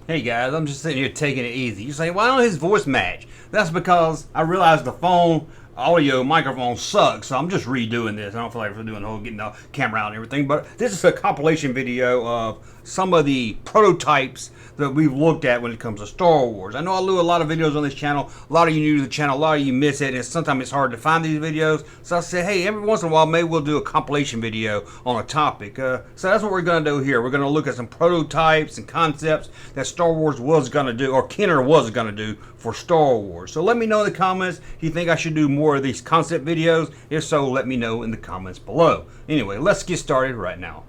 Hey guys, I'm just sitting here taking it easy. You say, why don't his voice match? That's because I realized the phone audio microphone sucks, so I'm just redoing this. I don't feel like we're doing the whole getting the camera out and everything, but this is a compilation video of some of the prototypes that we've looked at when it comes to Star Wars. I know I do a lot of videos on this channel. A lot of you new to the channel, a lot of you miss it, and sometimes it's hard to find these videos. So I said, hey, every once in a while, maybe we'll do a compilation video on a topic. So that's what we're going to do here. We're going to look at some prototypes and concepts that Star Wars was going to do, or Kenner was going to do for Star Wars. So let me know in the comments if you think I should do more of these concept videos. If so, let me know in the comments below. Anyway, let's get started right now.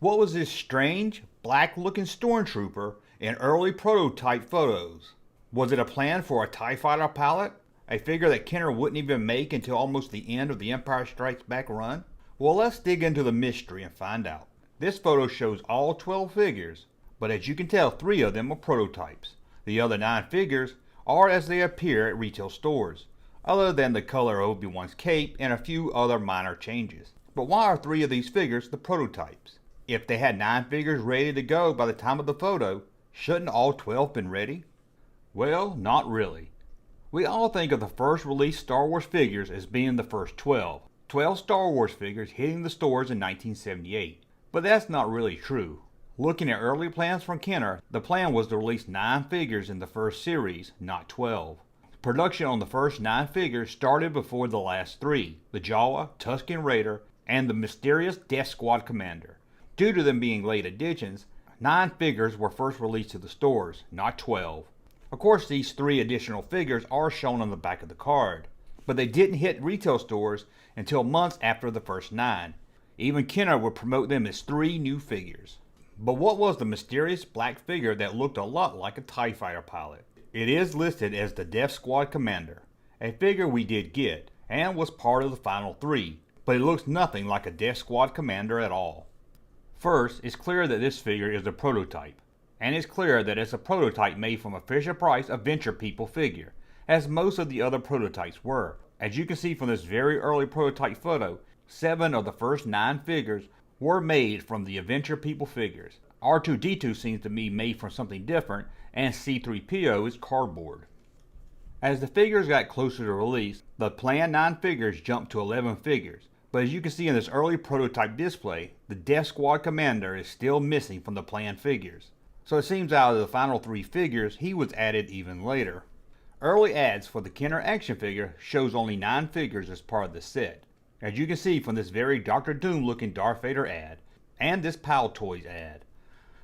What was this strange, black-looking stormtrooper in early prototype photos? Was it a plan for a TIE Fighter pilot? A figure that Kenner wouldn't even make until almost the end of the Empire Strikes Back run? Well, let's dig into the mystery and find out. This photo shows all 12 figures, but as you can tell, 3 of them are prototypes. The other 9 figures are as they appear at retail stores, other than the color of Obi-Wan's cape and a few other minor changes. But why are 3 of these figures the prototypes? If they had 9 figures ready to go by the time of the photo, shouldn't all 12 been ready? Well, not really. We all think of the first released Star Wars figures as being the first 12. 12 Star Wars figures hitting the stores in 1978. But that's not really true. Looking at early plans from Kenner, the plan was to release 9 figures in the first series, not 12. Production on the first 9 figures started before the last 3, the Jawa, Tusken Raider, and the mysterious Death Squad Commander. Due to them being late additions, 9 figures were first released to the stores, not 12. Of course, these 3 additional figures are shown on the back of the card, but they didn't hit retail stores until months after the first 9. Even Kenner would promote them as 3 new figures. But what was the mysterious black figure that looked a lot like a TIE Fighter pilot? It is listed as the Death Squad Commander, a figure we did get, and was part of the final 3, but it looks nothing like a Death Squad Commander at all. First, it's clear that this figure is a prototype, and it's clear that it's a prototype made from a Fisher-Price Adventure People figure, as most of the other prototypes were. As you can see from this very early prototype photo, 7 of the first 9 figures were made from the Adventure People figures. R2-D2 seems to be made from something different, and C-3PO is cardboard. As the figures got closer to release, the planned 9 figures jumped to 11 figures. But as you can see in this early prototype display, the Death Squad Commander is still missing from the planned figures. So it seems out of the final 3 figures, he was added even later. Early ads for the Kenner action figure shows only 9 figures as part of the set. As you can see from this very Doctor Doom looking Darth Vader ad, and this Pal Toys ad.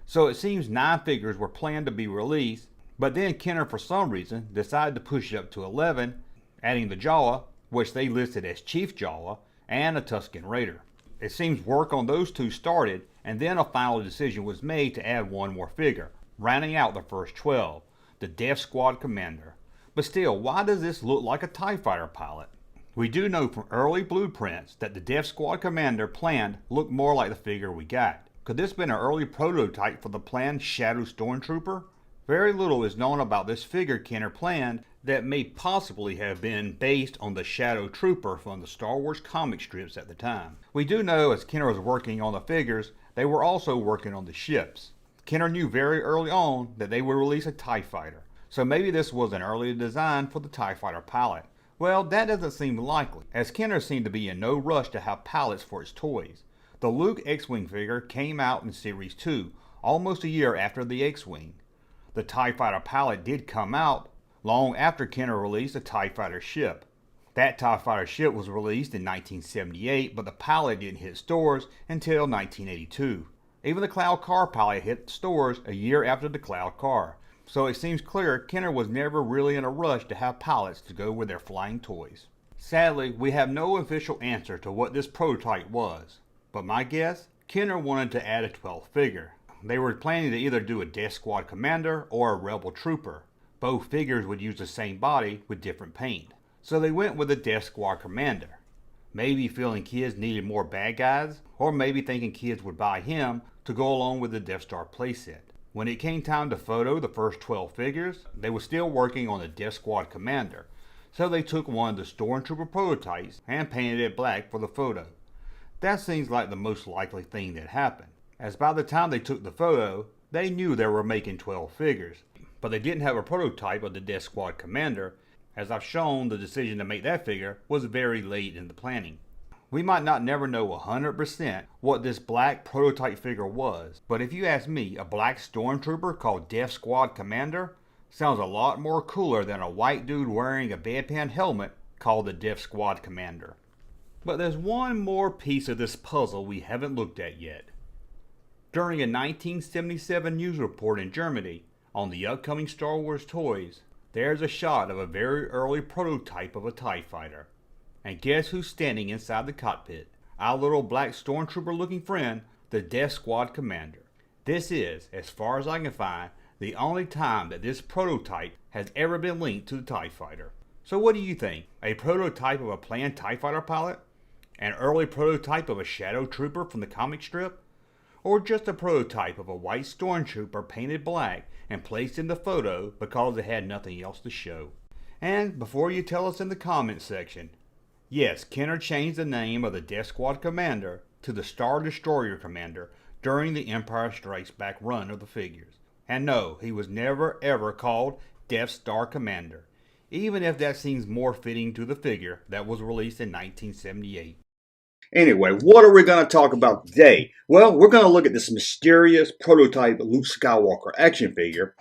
So it seems 9 figures were planned to be released, but then Kenner for some reason decided to push it up to 11, adding the Jawa, which they listed as Chief Jawa, and a Tusken Raider. It seems work on those 2 started, and then a final decision was made to add 1 more figure, rounding out the first 12, the Death Squad Commander. But still, why does this look like a TIE Fighter pilot? We do know from early blueprints that the Death Squad Commander planned looked more like the figure we got. Could this have been an early prototype for the planned Shadow Stormtrooper? Very little is known about this figure Kenner planned that may possibly have been based on the Shadow Trooper from the Star Wars comic strips at the time. We do know as Kenner was working on the figures, they were also working on the ships. Kenner knew very early on that they would release a TIE Fighter, so maybe this was an early design for the TIE Fighter pilot. Well, that doesn't seem likely, as Kenner seemed to be in no rush to have pilots for its toys. The Luke X-Wing figure came out in Series 2, almost a year after the X-Wing. The TIE Fighter pilot did come out long after Kenner released a TIE Fighter ship. That TIE Fighter ship was released in 1978, but the pilot didn't hit stores until 1982. Even the Cloud Car pilot hit stores a year after the Cloud Car. So it seems clear Kenner was never really in a rush to have pilots to go with their flying toys. Sadly, we have no official answer to what this prototype was, but my guess, Kenner wanted to add a 12th figure. They were planning to either do a Death Squad Commander or a Rebel Trooper. Both figures would use the same body with different paint. So they went with the Death Squad Commander. Maybe feeling kids needed more bad guys, or maybe thinking kids would buy him to go along with the Death Star playset. When it came time to photo the first 12 figures, they were still working on the Death Squad Commander, so they took one of the Stormtrooper prototypes and painted it black for the photo. That seems like the most likely thing that happened. as by the time they took the photo, they knew they were making 12 figures. But they didn't have a prototype of the Death Squad commander. As I've shown, the decision to make that figure was very late in the planning. We might not never know 100% what this black prototype figure was, but if you ask me, a black stormtrooper called Death Squad Commander sounds a lot more cooler than a white dude wearing a bedpan helmet called the Death Squad Commander. But there's one more piece of this puzzle we haven't looked at yet. During a 1977 news report in Germany on the upcoming Star Wars toys, there's a shot of a very early prototype of a TIE fighter. And guess who's standing inside the cockpit? Our little black stormtrooper looking friend, the Death Squad Commander. This is, as far as I can find, the only time that this prototype has ever been linked to the TIE fighter. So what do you think? A prototype of a planned TIE fighter pilot? An early prototype of a shadow trooper from the comic strip? Or just a prototype of a white stormtrooper painted black and placed in the photo because it had nothing else to show? And before you tell us in the comments section, yes, Kenner changed the name of the Death Squad Commander to the Star Destroyer Commander during the Empire Strikes Back run of the figures. And no, he was never ever called Death Star Commander, even if that seems more fitting to the figure that was released in 1978. Anyway, what are we going to talk about today? Well, we're going to look at this mysterious prototype Luke Skywalker action figure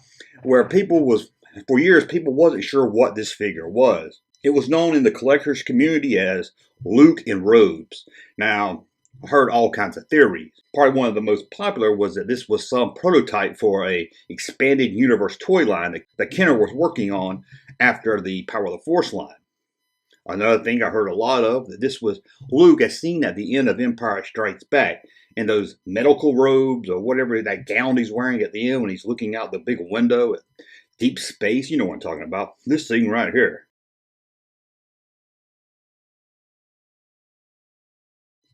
where for years, people wasn't sure what this figure was. It was known in the collector's community as Luke in robes. Now, I heard all kinds of theories. Probably one of the most popular was that this was some prototype for a expanded universe toy line that Kenner was working on after the Power of the Force line. Another thing I heard a lot of, that this was Luke as seen at the end of Empire Strikes Back in those medical robes or whatever that gown he's wearing at the end when he's looking out the big window at deep space. You know what I'm talking about. This thing right here.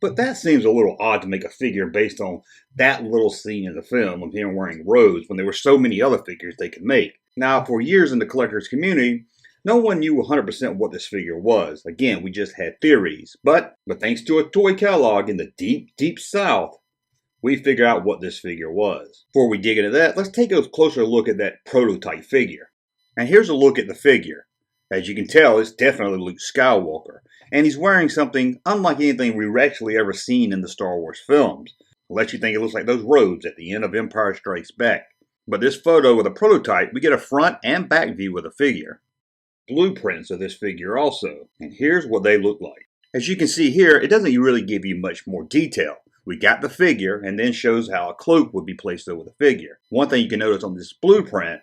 But that seems a little odd to make a figure based on that little scene in the film of him wearing robes when there were so many other figures they could make. Now, for years in the collector's community, no one knew 100% what this figure was. Again, we just had theories. But thanks to a toy catalog in the deep, deep South, we figured out what this figure was. Before we dig into that, let's take a closer look at that prototype figure. And here's a look at the figure. As you can tell, it's definitely Luke Skywalker. And he's wearing something unlike anything we've actually ever seen in the Star Wars films. I'll let you think it looks like those robes at the end of Empire Strikes Back. But this photo with a prototype, we get a front and back view of the figure. Blueprints of this figure also. And here's what they look like. As you can see here, it doesn't really give you much more detail. We got the figure and then shows how a cloak would be placed over the figure. One thing you can notice on this blueprint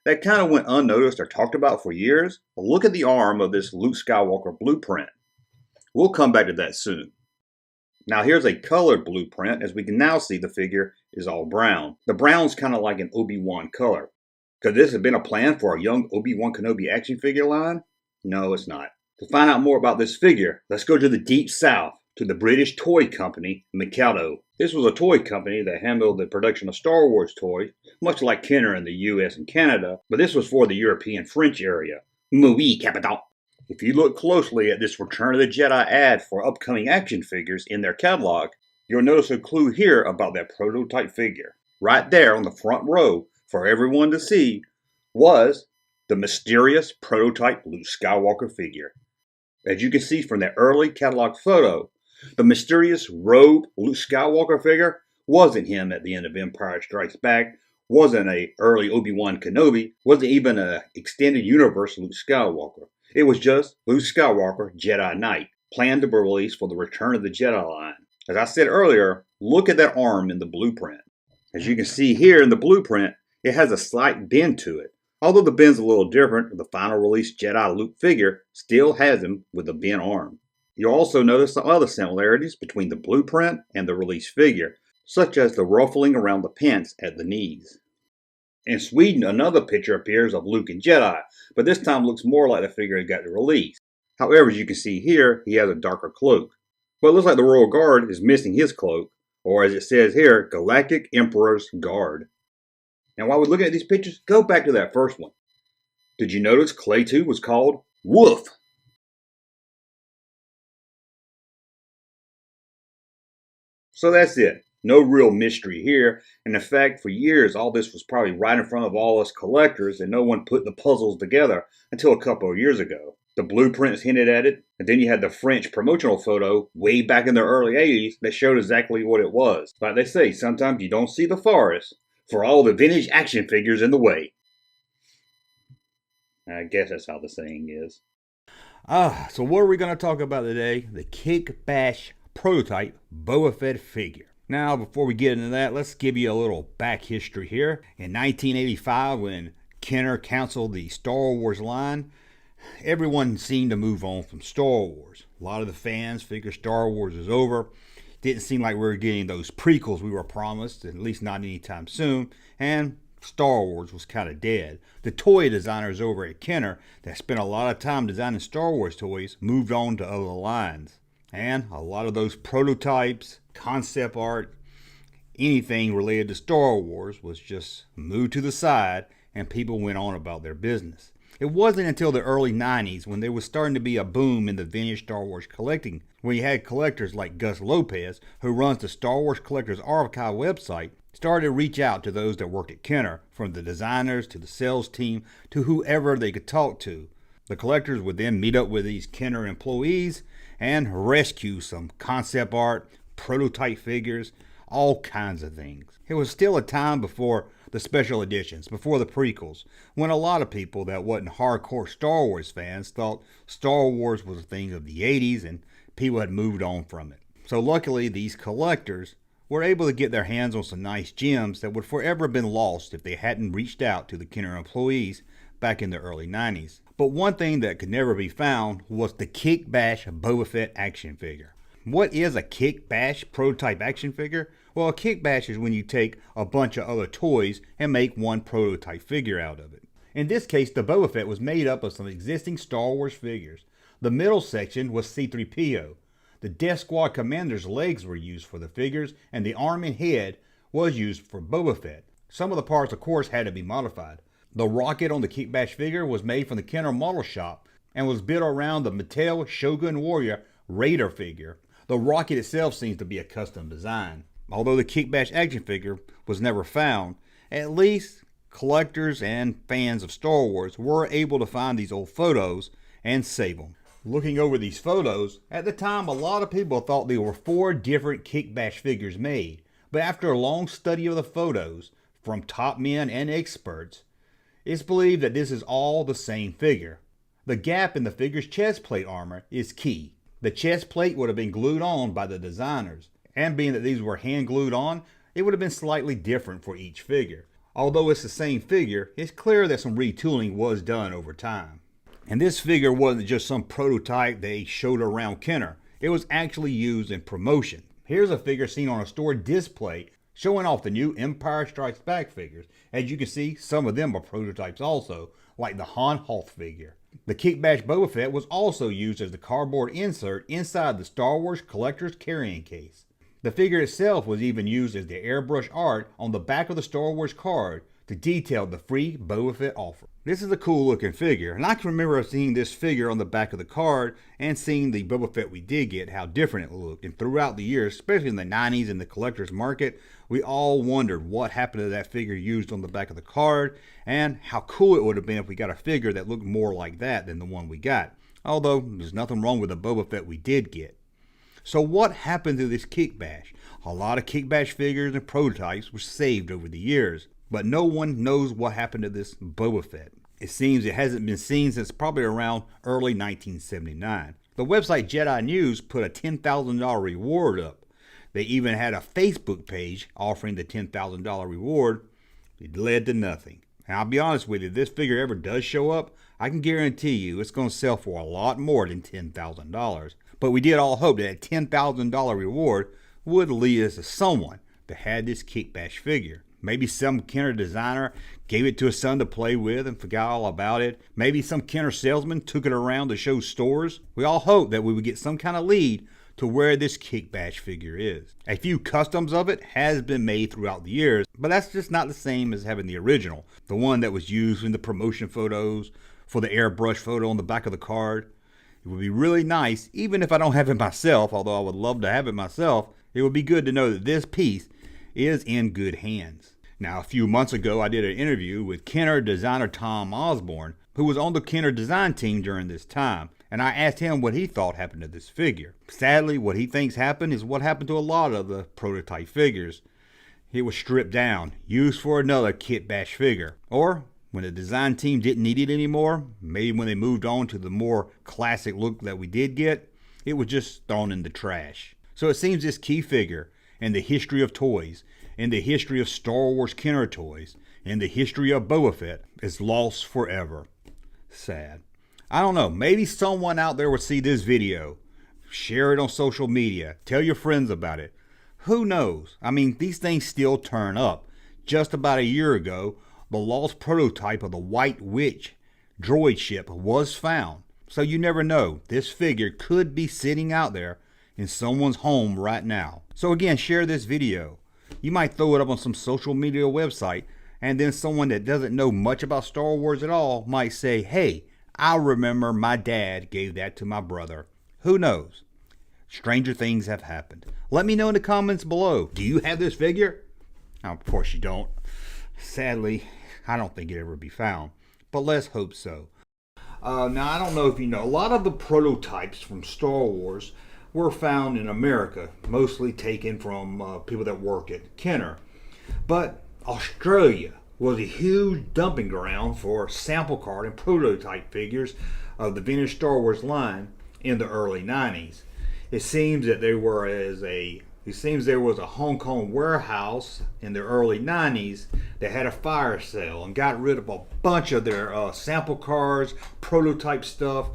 that kind of went unnoticed or talked about for years, look at the arm of this Luke Skywalker blueprint. We'll come back to that soon. Now here's a colored blueprint. As we can now see, the figure is all brown. The brown's kind of like an Obi-Wan color. Could this have been a plan for a young Obi-Wan Kenobi action figure line? No, it's not. To find out more about this figure, let's go to the Deep South, to the British toy company, Mikado. This was a toy company that handled the production of Star Wars toys, much like Kenner in the US and Canada, but this was for the European French area. Oui, Capital. If you look closely at this Return of the Jedi ad for upcoming action figures in their catalog, you'll notice a clue here about that prototype figure. Right there on the front row, for everyone to see, was the mysterious prototype Luke Skywalker figure. As you can see from that early catalog photo, the mysterious robe Luke Skywalker figure wasn't him at the end of Empire Strikes Back, wasn't a early Obi-Wan Kenobi, wasn't even an extended universe Luke Skywalker. It was just Luke Skywalker Jedi Knight, planned to be released for the Return of the Jedi line. As I said earlier, look at that arm in the blueprint. As you can see here in the blueprint, it has a slight bend to it. Although the bend's a little different, the final release Jedi Luke figure still has him with a bent arm. You'll also notice some other similarities between the blueprint and the release figure, such as the ruffling around the pants at the knees. In Sweden, another picture appears of Luke and Jedi, but this time looks more like the figure he got to release. However, as you can see here, he has a darker cloak. But it looks like the Royal Guard is missing his cloak, or as it says here, Galactic Emperor's Guard. Now while we're looking at these pictures, go back to that first one. Did you notice Clay 2 was called Woof? So that's it. No real mystery here, and in fact, for years, all this was probably right in front of all us collectors, and no one put the puzzles together until a couple of years ago. The blueprints hinted at it, and then you had the French promotional photo way back in the early 80s that showed exactly what it was. Like they say, sometimes you don't see the forest for all the vintage action figures in the way. I guess that's how the saying is. So what are we going to talk about today? The Kick Bash prototype Boba Fett figure. Now, before we get into that, let's give you a little back history here. In 1985, when Kenner canceled the Star Wars line, everyone seemed to move on from Star Wars. A lot of the fans figured Star Wars is over. Didn't seem like we were getting those prequels we were promised, at least not anytime soon, and Star Wars was kind of dead. The toy designers over at Kenner that spent a lot of time designing Star Wars toys moved on to other lines. And a lot of those prototypes, concept art, anything related to Star Wars was just moved to the side and people went on about their business. It wasn't until the early 90s when there was starting to be a boom in the vintage Star Wars collecting, when you had collectors like Gus Lopez, who runs the Star Wars Collectors Archive website, started to reach out to those that worked at Kenner, from the designers to the sales team to whoever they could talk to. The collectors would then meet up with these Kenner employees and rescue some concept art, prototype figures, all kinds of things. It was still a time before the special editions, before the prequels, when a lot of people that wasn't hardcore Star Wars fans thought Star Wars was a thing of the 80s and people had moved on from it. So luckily, these collectors were able to get their hands on some nice gems that would forever have been lost if they hadn't reached out to the Kenner employees back in the early 90s. But one thing that could never be found was the Kick Bash Boba Fett action figure. What is a Kick Bash prototype action figure? Well, a Kick Bash is when you take a bunch of other toys and make one prototype figure out of it. In this case, the Boba Fett was made up of some existing Star Wars figures. The middle section was C-3PO. The Death Squad commander's legs were used for the figures, and the arm and head was used for Boba Fett. Some of the parts, of course, had to be modified. The rocket on the Kick Bash figure was made from the Kenner model shop and was built around the Mattel Shogun Warrior Raider figure. The rocket itself seems to be a custom design. Although the Kick Bash action figure was never found, at least collectors and fans of Star Wars were able to find these old photos and save them. Looking over these photos, at the time a lot of people thought there were 4 different Kick Bash figures made, but after a long study of the photos from top men and experts, it's believed that this is all the same figure. The gap in the figure's chest plate armor is key. The chest plate would have been glued on by the designers, and being that these were hand glued on, it would have been slightly different for each figure. Although it's the same figure, it's clear that some retooling was done over time. And this figure wasn't just some prototype they showed around Kenner. It was actually used in promotion. Here's a figure seen on a store display showing off the new Empire Strikes Back figures. As you can see, some of them are prototypes also, like the Han Hoth figure. The Kick Bash Boba Fett was also used as the cardboard insert inside the Star Wars collector's carrying case. The figure itself was even used as the airbrush art on the back of the Star Wars card to detail the free Boba Fett offer. This is a cool looking figure, and I can remember seeing this figure on the back of the card and seeing the Boba Fett we did get, how different it looked. And throughout the years, especially in the 90s in the collector's market, we all wondered what happened to that figure used on the back of the card and how cool it would have been if we got a figure that looked more like that than the one we got. Although there's nothing wrong with the Boba Fett we did get. So what happened to this Kick Bash? A lot of Kick Bash figures and prototypes were saved over the years, but no one knows what happened to this Boba Fett. It seems it hasn't been seen since probably around early 1979. The website Jedi News put a $10,000 reward up. They even had a Facebook page offering the $10,000 reward. It led to nothing. And I'll be honest with you, if this figure ever does show up, I can guarantee you it's going to sell for a lot more than $10,000. But we did all hope that a $10,000 reward would lead us to someone that had this Kick Bash figure. Maybe some Kenner designer gave it to his son to play with and forgot all about it. Maybe some Kenner salesman took it around to show stores. We all hope that we would get some kind of lead to where this Kick Bash figure is. A few customs of it has been made throughout the years, but that's just not the same as having the original, the one that was used in the promotion photos, for the airbrush photo on the back of the card. It would be really nice, even if I don't have it myself, although I would love to have it myself, it would be good to know that this piece is in good hands. Now, a few months ago, I did an interview with Kenner designer Tom Osborne, who was on the Kenner design team during this time, and I asked him what he thought happened to this figure. Sadly, what he thinks happened is what happened to a lot of the prototype figures. It was stripped down, used for another kit bash figure. Or, when the design team didn't need it anymore, maybe when they moved on to the more classic look that we did get, it was just thrown in the trash. So it seems this key figure, in the history of toys, in the history of Star Wars Kenner toys, in the history of Boba Fett, is lost forever. Sad. I don't know, maybe someone out there will see this video, share it on social media, tell your friends about it. Who knows? I mean, these things still turn up. Just about a year ago, the lost prototype of the White Witch droid ship was found. So you never know, this figure could be sitting out there in someone's home right now. So again, share this video. You might throw it up on some social media website, and then someone that doesn't know much about Star Wars at all might say, hey, I remember my dad gave that to my brother. Who knows? Stranger things have happened. Let me know in the comments below. Do you have this figure? Now, of course you don't. Sadly, I don't think it ever be found. But let's hope so. Now, I don't know if you know, a lot of the prototypes from Star Wars were found in America, mostly taken from people that work at Kenner. But Australia was a huge dumping ground for sample card and prototype figures of the vintage Star Wars line in the early 90s. It seems that there was a Hong Kong warehouse in the early 90s that had a fire sale and got rid of a bunch of their sample cards, prototype stuff,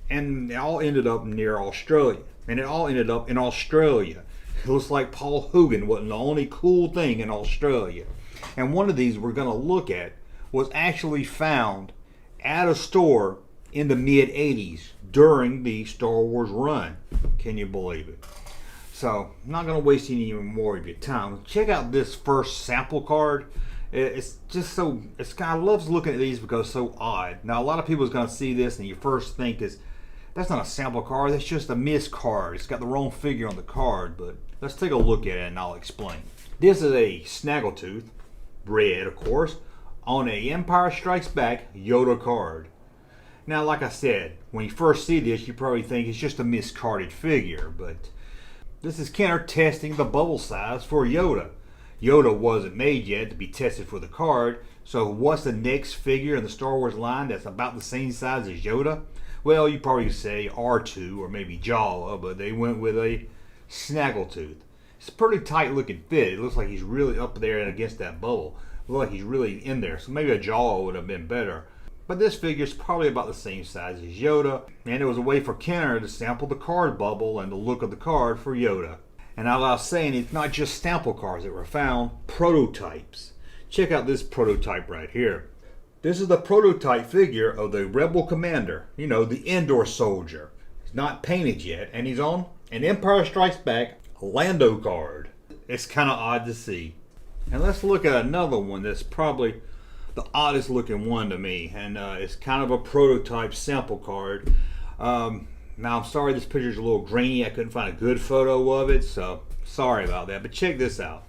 and it all ended up near Australia. And it all ended up in Australia. It looks like Paul Hogan wasn't the only cool thing in Australia. And one of these we're going to look at was actually found at a store in the mid-80s during the Star Wars run. Can you believe it? So, I'm not going to waste any more of your time. Check out this first sample card. It's just so, I love looking at these because it's so odd. Now, a lot of people is going to see this and your first think is, that's not a sample card, that's just a missed card. It's got the wrong figure on the card, but let's take a look at it and I'll explain. This is a Snaggletooth, red of course, on a Empire Strikes Back Yoda card. Now, like I said, when you first see this, you probably think it's just a miscarded figure, but this is Kenner testing the bubble size for Yoda. Yoda wasn't made yet to be tested for the card, so what's the next figure in the Star Wars line that's about the same size as Yoda? Well, you probably say R2 or maybe Jawa, but they went with a Snaggletooth. It's a pretty tight looking fit. It looks like he's really up there and against that bubble. It looks like he's really in there, so maybe a Jawa would have been better. But this figure is probably about the same size as Yoda, and it was a way for Kenner to sample the card bubble and the look of the card for Yoda. And as I was saying, it's not just sample cards that were found, prototypes. Check out this prototype right here. This is the prototype figure of the Rebel Commander, you know, the Endor soldier. He's not painted yet, and he's on an Empire Strikes Back Lando card. It's kind of odd to see. And let's look at another one that's probably the oddest looking one to me, and it's kind of a prototype sample card. Now I'm sorry this picture's a little grainy. I couldn't find a good photo of it, so sorry about that. But check this out.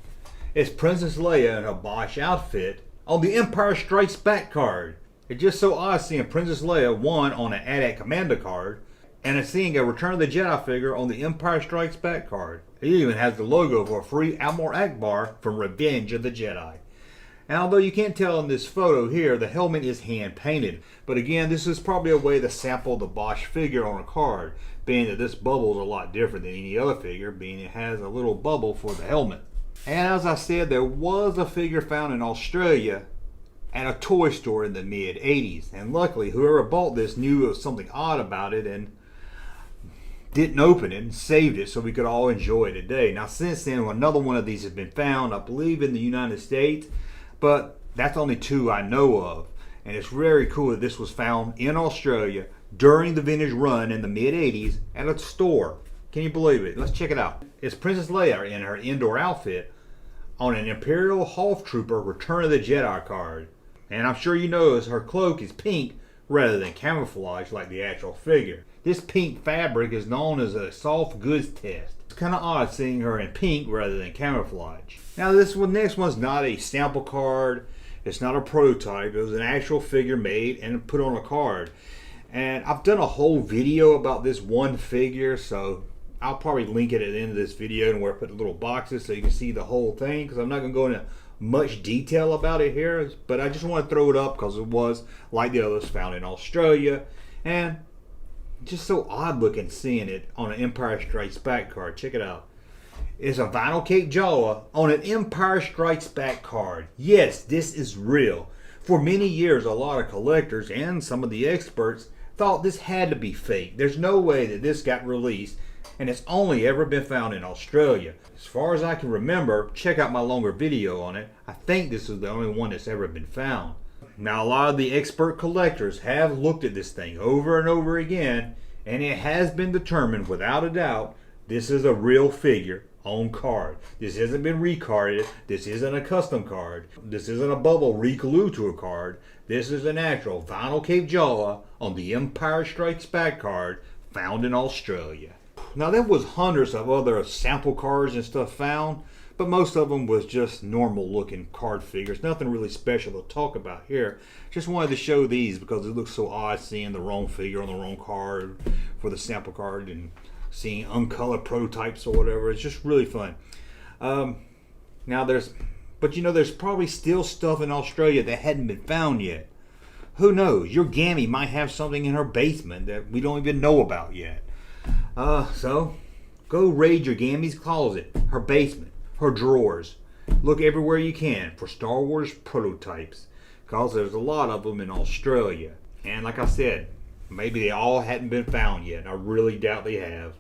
It's Princess Leia in a Bosch outfit on the Empire Strikes Back card. It's just so odd seeing Princess Leia, one, on an AT-AT Commander card, and seeing a Return of the Jedi figure on the Empire Strikes Back card. It even has the logo for free Admiral Akbar from Revenge of the Jedi. And although you can't tell in this photo here, the helmet is hand painted. But again, this is probably a way to sample the Bosch figure on a card, being that this bubble is a lot different than any other figure, being it has a little bubble for the helmet. And as I said, there was a figure found in Australia at a toy store in the mid-80s. And luckily, whoever bought this knew there was something odd about it and didn't open it and saved it so we could all enjoy it today. Now, since then, another one of these has been found, I believe in the United States, but that's only two I know of. And it's very cool that this was found in Australia during the vintage run in the mid-80s at a store. Can you believe it? Let's check it out. It's Princess Leia in her Endor outfit on an Imperial Half Trooper Return of the Jedi card. And I'm sure you notice her cloak is pink rather than camouflage like the actual figure. This pink fabric is known as a soft goods test. kind of odd seeing her in pink rather than camouflage. Now this next one's not a sample card. It's not a prototype. It was an actual figure made and put on a card. And I've done a whole video about this one figure, so I'll probably link it at the end of this video and where I put the little boxes so you can see the whole thing, because I'm not going to go into much detail about it here, but I just want to throw it up because it was, like the others, found in Australia, and just so odd looking seeing it on an Empire Strikes Back card. Check it out. It's a vinyl cake Jawa on an Empire Strikes Back card. Yes, this is real. For many years, a lot of collectors and some of the experts thought this had to be fake. There's no way that this got released, and it's only ever been found in Australia. As far as I can remember, check out my longer video on it. I think this is the only one that's ever been found. Now, a lot of the expert collectors have looked at this thing over and over again, and it has been determined without a doubt this is a real figure on card. This hasn't been recarded. This isn't a custom card. This isn't a bubble re-glued to a card. This is an actual vinyl cave Jawa on the Empire Strikes Back card found in Australia. Now there was hundreds of other sample cards and stuff found, but most of them was just normal looking card figures. Nothing really special to talk about here. Just wanted to show these because it looks so odd seeing the wrong figure on the wrong card for the sample card and seeing uncolored prototypes or whatever. It's just really fun. Now there's probably still stuff in Australia that hadn't been found yet. Who knows? Your Gammy might have something in her basement that we don't even know about yet. So go raid your Gammy's closet, her basement, her drawers. Look everywhere you can for Star Wars prototypes, because there's a lot of them in Australia. And like I said, maybe they all hadn't been found yet. I really doubt they have.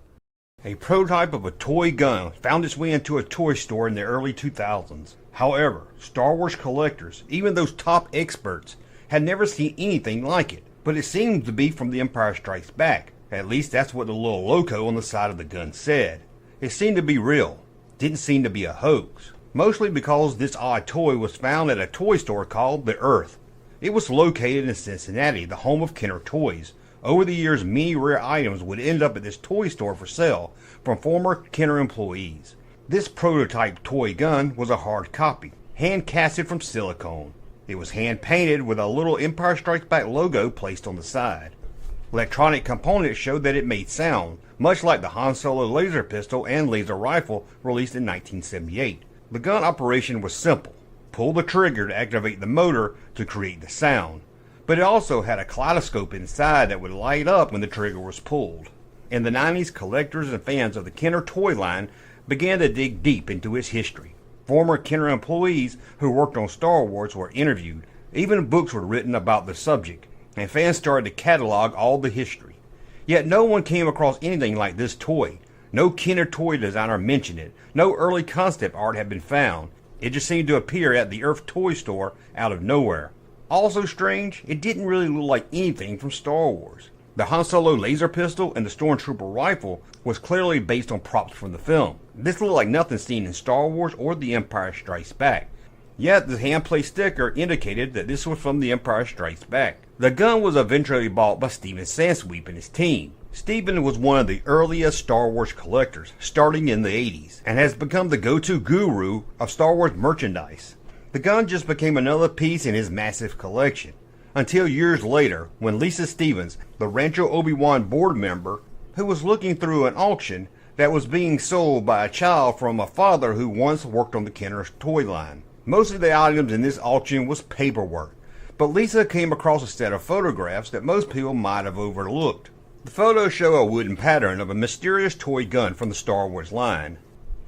A prototype of a toy gun found its way into a toy store in the early 2000s. However, Star Wars collectors, even those top experts, had never seen anything like it. But it seemed to be from The Empire Strikes Back. At least that's what the little logo on the side of the gun said. It seemed to be real. Didn't seem to be a hoax. Mostly because this odd toy was found at a toy store called The Earth. It was located in Cincinnati, the home of Kenner Toys. Over the years, many rare items would end up at this toy store for sale from former Kenner employees. This prototype toy gun was a hard copy, hand casted from silicone. It was hand painted with a little Empire Strikes Back logo placed on the side. Electronic components showed that it made sound, much like the Han Solo laser pistol and laser rifle released in 1978. The gun operation was simple. Pull the trigger to activate the motor to create the sound. But it also had a kaleidoscope inside that would light up when the trigger was pulled. In the 90s, collectors and fans of the Kenner toy line began to dig deep into its history. Former Kenner employees who worked on Star Wars were interviewed. Even books were written about the subject, and fans started to catalog all the history. Yet no one came across anything like this toy. No Kenner toy designer mentioned it. No early concept art had been found. It just seemed to appear at the Earth toy store out of nowhere. Also strange, it didn't really look like anything from Star Wars. The Han Solo laser pistol and the Stormtrooper rifle was clearly based on props from the film. This looked like nothing seen in Star Wars or The Empire Strikes Back. Yet the hand-placed sticker indicated that this was from The Empire Strikes Back. The gun was eventually bought by Steven Sansweep and his team. Steven was one of the earliest Star Wars collectors, starting in the 80s, and has become the go-to guru of Star Wars merchandise. The gun just became another piece in his massive collection, until years later when Lisa Stevens, the Rancho Obi-Wan board member, who was looking through an auction that was being sold by a child from a father who once worked on the Kenner toy line. Most of the items in this auction was paperwork, but Lisa came across a set of photographs that most people might have overlooked. The photos show a wooden pattern of a mysterious toy gun from the Star Wars line.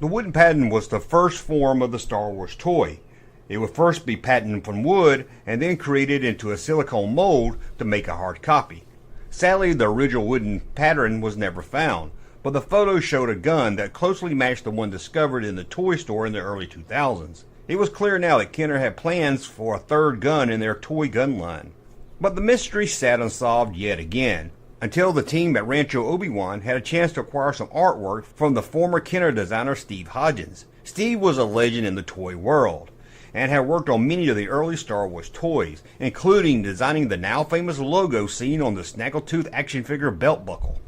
The wooden pattern was the first form of the Star Wars toy. It would first be patterned from wood and then created into a silicone mold to make a hard copy. Sadly, the original wooden pattern was never found, but the photos showed a gun that closely matched the one discovered in the toy store in the early 2000s. It was clear now that Kenner had plans for a third gun in their toy gun line. But the mystery sat unsolved yet again, until the team at Rancho Obi-Wan had a chance to acquire some artwork from the former Kenner designer Steve Hodgins. Steve was a legend in the toy world, and had worked on many of the early Star Wars toys, including designing the now famous logo seen on the Snaggletooth action figure belt buckle.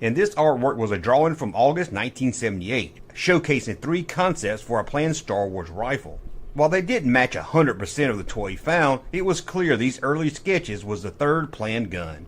And this artwork was a drawing from August 1978, showcasing 3 concepts for a planned Star Wars rifle. While they didn't match 100% of the toy found, it was clear these early sketches was the 3rd planned gun.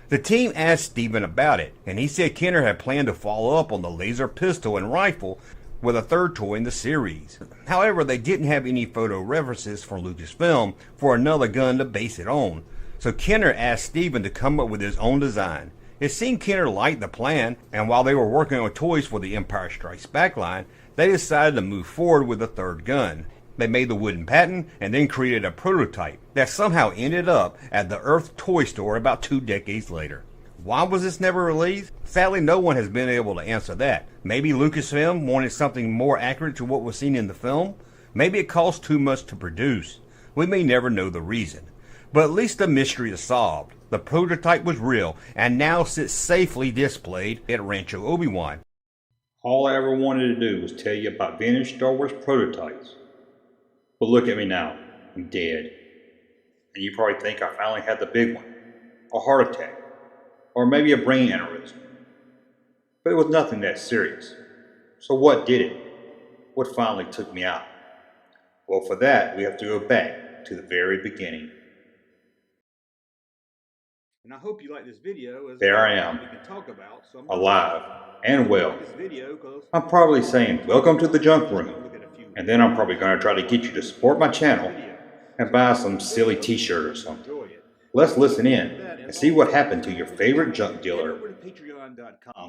The team asked Steven about it, and he said Kenner had planned to follow up on the laser pistol and rifle with a 3rd toy in the series. However, they didn't have any photo references from Lucasfilm for another gun to base it on, so Kenner asked Steven to come up with his own design. It seemed Kenner liked the plan, and while they were working on toys for the Empire Strikes Back line, they decided to move forward with a 3rd gun. They made the wooden patent and then created a prototype that somehow ended up at the Earth toy store about 2 decades later. Why was this never released? Sadly, no one has been able to answer that. Maybe Lucasfilm wanted something more accurate to what was seen in the film? Maybe it cost too much to produce. We may never know the reason. But at least the mystery is solved. The prototype was real and now sits safely displayed at Rancho Obi-Wan. All I ever wanted to do was tell you about vintage Star Wars prototypes. But look at me now, I'm dead. And you probably think I finally had the big one, a heart attack, or maybe a brain aneurysm. But it was nothing that serious. So what did it? What finally took me out? Well, for that, we have to go back to the very beginning. And I hope you like this video. As There I am, we can talk about some alive and well. this video, 'cause I'm probably saying, welcome to the junk room. And then I'm probably going to try to get you to support my channel and buy some silly t-shirt or something. Let's listen in and see what happened to your favorite junk dealer.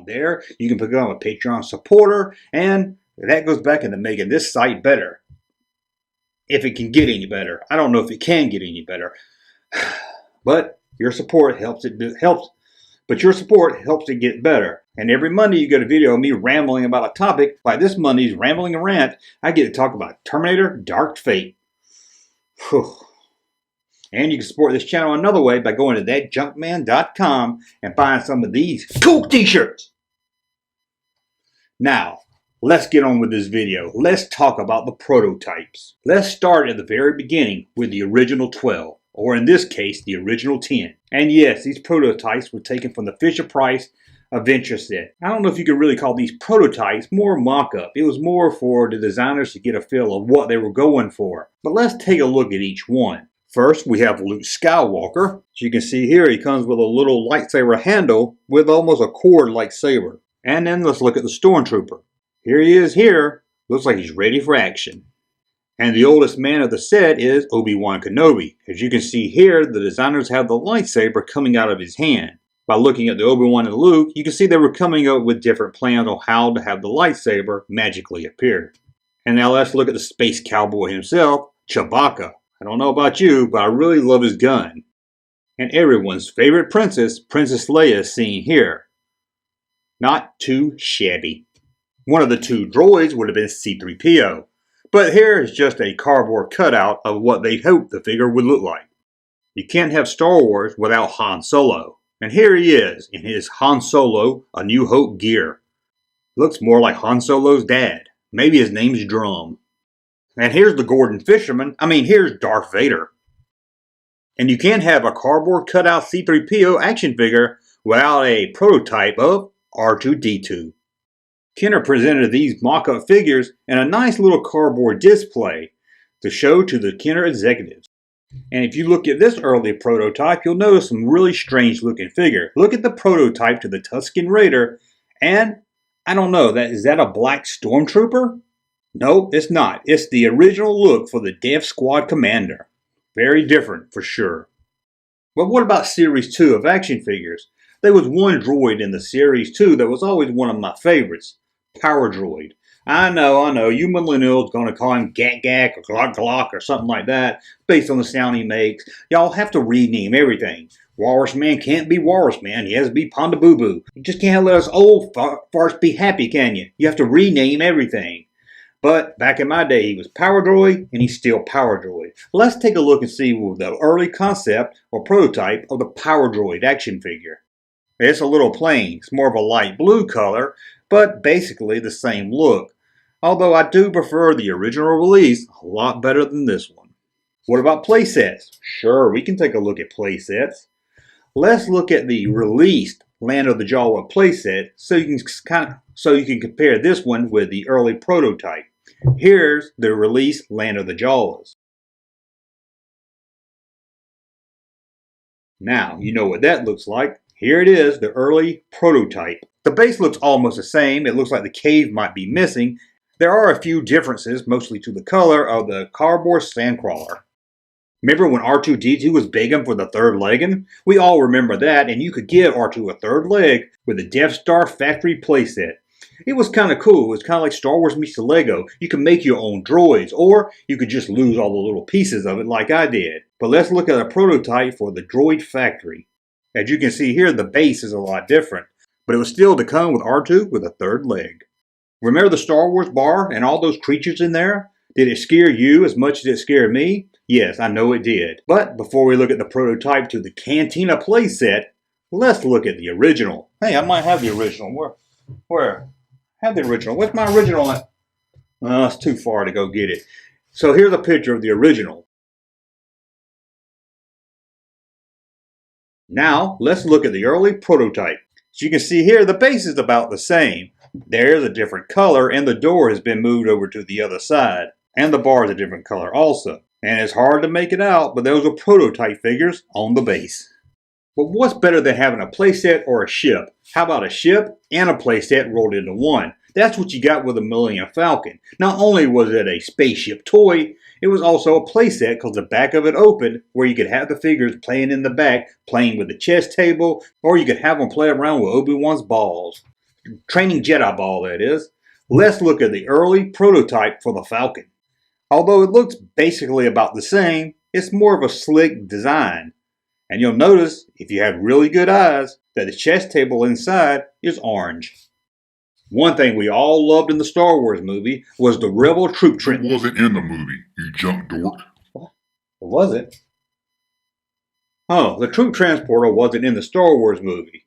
There, you can become a Patreon supporter, and that goes back into making this site better. If it can get any better. I don't know if it can get any better. But your support helps it get better. And every Monday you get a video of me rambling about a topic. Like this Monday's Rambling and Rant, I get to talk about Terminator Dark Fate. Whew. And you can support this channel another way by going to thatjunkman.com and buying some of these cool t-shirts. Now, let's get on with this video. Let's talk about the prototypes. Let's start at the very beginning with the original 12, or in this case, the original 10. And yes, these prototypes were taken from the Fisher-Price Adventure set. I don't know if you could really call these prototypes, more mock-up. It was more for the designers to get a feel of what they were going for. But let's take a look at each one. First, we have Luke Skywalker. As you can see here, he comes with a little lightsaber handle with almost a cord-like saber. And then let's look at the Stormtrooper. Here he is here. Looks like he's ready for action. And the oldest man of the set is Obi-Wan Kenobi. As you can see here, the designers have the lightsaber coming out of his hand. By looking at the Obi-Wan and Luke, you can see they were coming up with different plans on how to have the lightsaber magically appear. And now let's look at the space cowboy himself, Chewbacca. I don't know about you, but I really love his gun. And everyone's favorite princess, Princess Leia, is seen here. Not too shabby. One of the 2 droids would have been C-3PO. But here is just a cardboard cutout of what they hoped the figure would look like. You can't have Star Wars without Han Solo. And here he is in his Han Solo A New Hope gear. Looks more like Han Solo's dad. Maybe his name's Drum. And here's the Gordon Fisherman. Here's Darth Vader. And you can't have a cardboard cutout C-3PO action figure without a prototype of R2-D2. Kenner presented these mock-up figures in a nice little cardboard display to show to the Kenner executives. And if you look at this early prototype, you'll notice some really strange looking figure. Look at the prototype to the Tusken Raider, and I don't know, is that a black stormtrooper? Nope, it's not. It's the original look for the Death Squad Commander. Very different for sure. But what about Series 2 of action figures? There was one droid in the Series 2 that was always one of my favorites. Power Droid. I know, you millennials going to call him Gak Gak or Glock Glock or something like that, based on the sound he makes. Y'all have to rename everything. Walrus Man can't be Walrus Man, he has to be Ponda Boo Boo. You just can't let us old farts be happy, can you? You have to rename everything. But back in my day, he was Power Droid, and he's still Power Droid. Let's take a look and see the early concept or prototype of the Power Droid action figure. It's a little plain. It's more of a light blue color, but basically the same look. Although I do prefer the original release a lot better than this one. What about playsets? Sure, we can take a look at playsets. Let's look at the released Land of the Jawa playset so you can compare this one with the early prototype. Here's the release Land of the Jawas. Now, you know what that looks like. Here it is, the early prototype. The base looks almost the same. It looks like the cave might be missing. There are a few differences, mostly to the color of the cardboard sandcrawler. Remember when R2-D2 was begging for the third leg? We all remember that, and you could give R2 a third leg with the Death Star factory playset. It was kind of cool. It was kind of like Star Wars meets the Lego. You can make your own droids, or you could just lose all the little pieces of it like I did. But let's look at a prototype for the droid factory. As you can see here, the base is a lot different, but it was still to come with R2 with a third leg. Remember the Star Wars bar and all those creatures in there? Did it scare you as much as it scared me? Yes, I know it did. But before we look at the prototype to the Cantina playset, let's look at the original. Hey, I might have the original. Where? Have the original. Where's my original at? It's too far to go get it. So here's a picture of the original. Now, let's look at the early prototype. As you can see here, the base is about the same. There's a different color, and the door has been moved over to the other side. And the bar is a different color also. And it's hard to make it out, but those are prototype figures on the base. But what's better than having a playset or a ship? How about a ship and a playset rolled into one? That's what you got with the Millennium Falcon. Not only was it a spaceship toy, it was also a playset because the back of it opened where you could have the figures playing in the back, playing with the chess table, or you could have them play around with Obi-Wan's balls. Training Jedi ball, that is. Let's look at the early prototype for the Falcon. Although it looks basically about the same, it's more of a slick design. And you'll notice, if you have really good eyes, that the chess table inside is orange. One thing we all loved in the Star Wars movie was the Rebel Troop Transporter. It wasn't in the movie, you junk dork. What? Was it? Oh, the Troop Transporter wasn't in the Star Wars movie.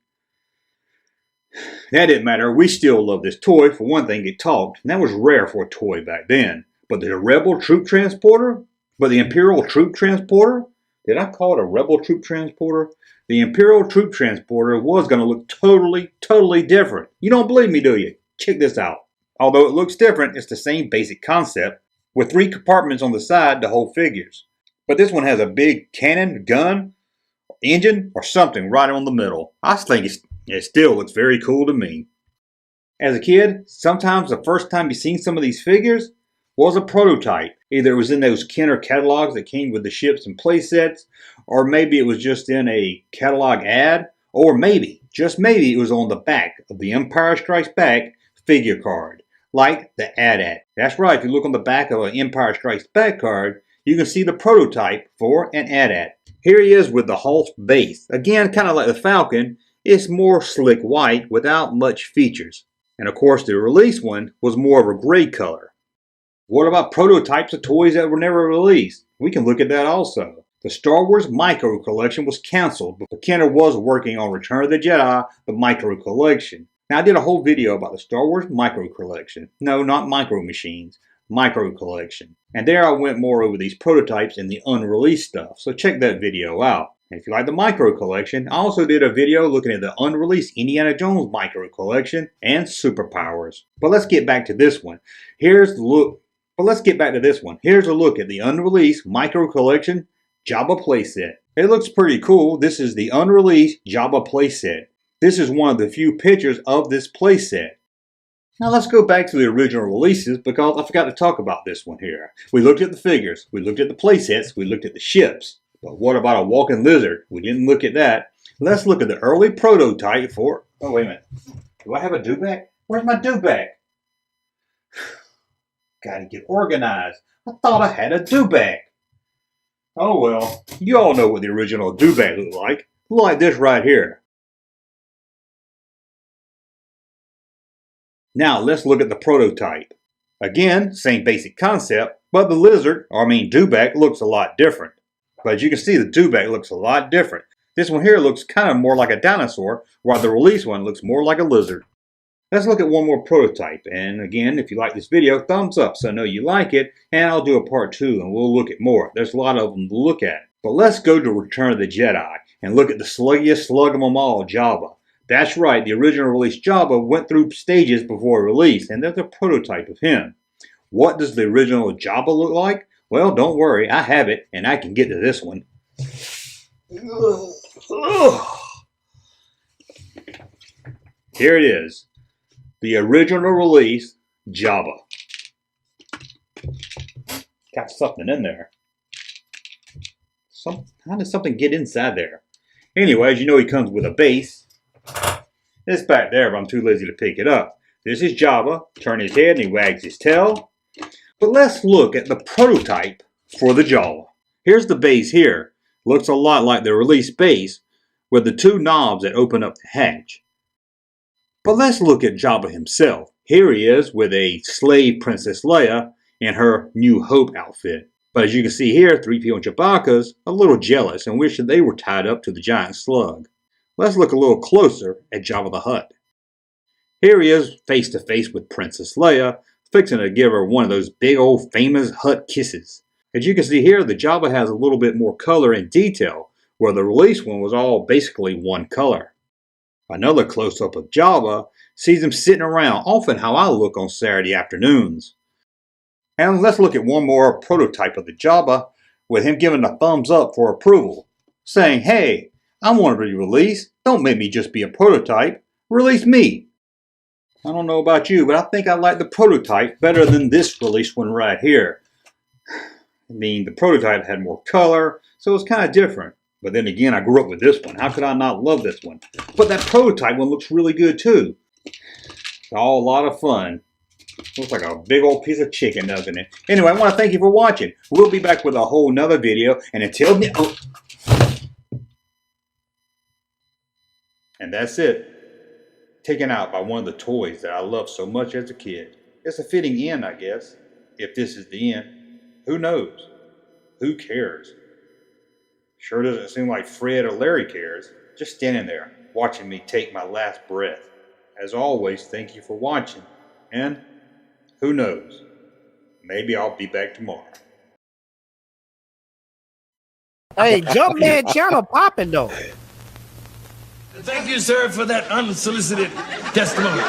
That didn't matter. We still love this toy. For one thing, it talked, and that was rare for a toy back then. But the Rebel Troop Transporter? But the Imperial Troop Transporter? Did I call it a Rebel Troop Transporter? The Imperial Troop Transporter was going to look totally different. You don't believe me, do you? Check this out. Although it looks different, it's the same basic concept, with 3 compartments on the side to hold figures. But this one has a big cannon, gun, engine, or something right on the middle. I think it still looks very cool to me. As a kid, sometimes the first time you seen some of these figures was a prototype. Either it was in those Kenner catalogs that came with the ships and playsets, or maybe it was just in a catalog ad, or maybe, just maybe, it was on the back of the Empire Strikes Back figure card, like the AT-AT. That's right, if you look on the back of an Empire Strikes Back card, you can see the prototype for an AT-AT. Here he is with the Hulk base. Again, kind of like the Falcon, it's more slick white without much features. And of course, the release one was more of a gray color. What about prototypes of toys that were never released? We can look at that also. The Star Wars Micro Collection was canceled, but Kenner was working on Return of the Jedi, the Micro Collection. Now, I did a whole video about the Star Wars Micro Collection. No, not Micro Machines. Micro Collection. And there I went more over these prototypes and the unreleased stuff, so check that video out. And if you like the Micro Collection, I also did a video looking at the unreleased Indiana Jones Micro Collection and Superpowers. But let's get back to this one. Here's a look at the unreleased Micro Collection Jabba playset. It looks pretty cool. This is the unreleased Jabba playset. This is one of the few pictures of this playset. Now let's go back to the original releases because I forgot to talk about this one here. We looked at the figures, we looked at the playsets, we looked at the ships. But what about a walking lizard? We didn't look at that. Let's look at the early prototype for... Oh, wait a minute. Do I have a do-bag? Where's my do-bag? Gotta get organized. I thought I had a do-bag. Oh well, you all know what the original do-bag looked like. Like this right here. Now let's look at the prototype. Again, same basic concept, but the lizard, do-bag, looks a lot different. But as you can see, the do-bag looks a lot different. This one here looks kind of more like a dinosaur, while the release one looks more like a lizard. Let's look at one more prototype, and again, if you like this video, thumbs up so I know you like it, and I'll do a part 2 and we'll look at more. There's a lot of them to look at. But let's go to Return of the Jedi and look at the sluggiest slug of them all, Jabba. That's right, the original release Jabba went through stages before release, and there's a prototype of him. What does the original Jabba look like? Well, don't worry, I have it, and I can get to this one. Here it is. The original release Jabba. Got something in there. How does something get inside there? Anyways, you know he comes with a base. It's back there, but I'm too lazy to pick it up. This is Jabba. Turn his head and he wags his tail. But let's look at the prototype for the Jawa. Here's the base here. Looks a lot like the release base with the two knobs that open up the hatch. But let's look at Jabba himself. Here he is with a slave Princess Leia in her New Hope outfit. But as you can see here, 3PO and Chewbacca's a little jealous and wish that they were tied up to the giant slug. Let's look a little closer at Jabba the Hutt. Here he is face to face with Princess Leia, fixing to give her one of those big old famous Hutt kisses. As you can see here, the Jabba has a little bit more color and detail, where the release one was all basically one color. Another close-up of Jabba sees him sitting around, often how I look on Saturday afternoons. And let's look at one more prototype of the Jabba, with him giving a thumbs up for approval, saying, "Hey, I want to be released. Don't make me just be a prototype. Release me." I don't know about you, but I think I like the prototype better than this release one right here. I mean, the prototype had more color, so it's kind of different. But then again, I grew up with this one. How could I not love this one? But that prototype one looks really good too. It's all a lot of fun. Looks like a big old piece of chicken, doesn't it? Anyway, I want to thank you for watching. We'll be back with a whole nother video. And until then... Oh. And that's it. Taken out by one of the toys that I loved so much as a kid. It's a fitting end, I guess. If this is the end, who knows? Who cares? Sure doesn't seem like Fred or Larry cares. Just standing there, watching me take my last breath. As always, thank you for watching. And who knows? Maybe I'll be back tomorrow. Hey, Junkman channel popping though. Thank you, sir, for that unsolicited testimony.